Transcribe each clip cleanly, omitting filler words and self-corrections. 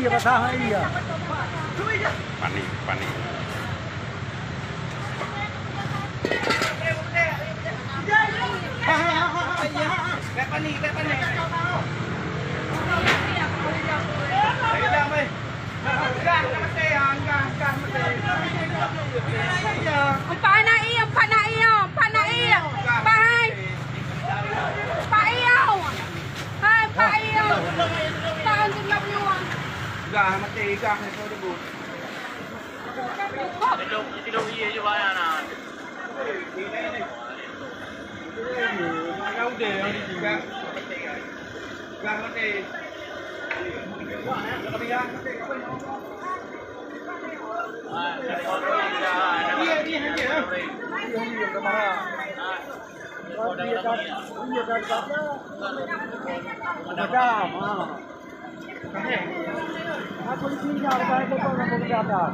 Basahan iya. Panik, panik. Ang panaiyaw, panaiyaw, panaiyaw, pahay, paiyaw, hay, paiyaw, saan din magluwang? Gah, mati, gah, ito na po. Itilong iya juga na. Gah, udah, gah, gah, mati. Aku di sini ada banyak orang yang berdatang.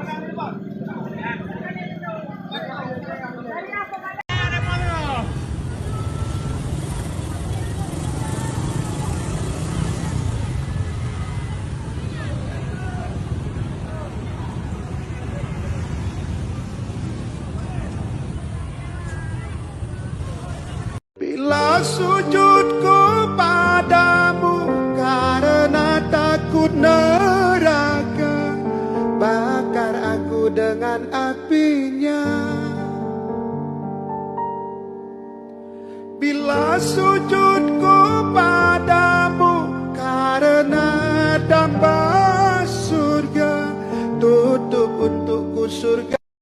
Bila sujudku padamu karena takut neraka, bakar aku dengan apinya. Bila sujudku padamu karena dapat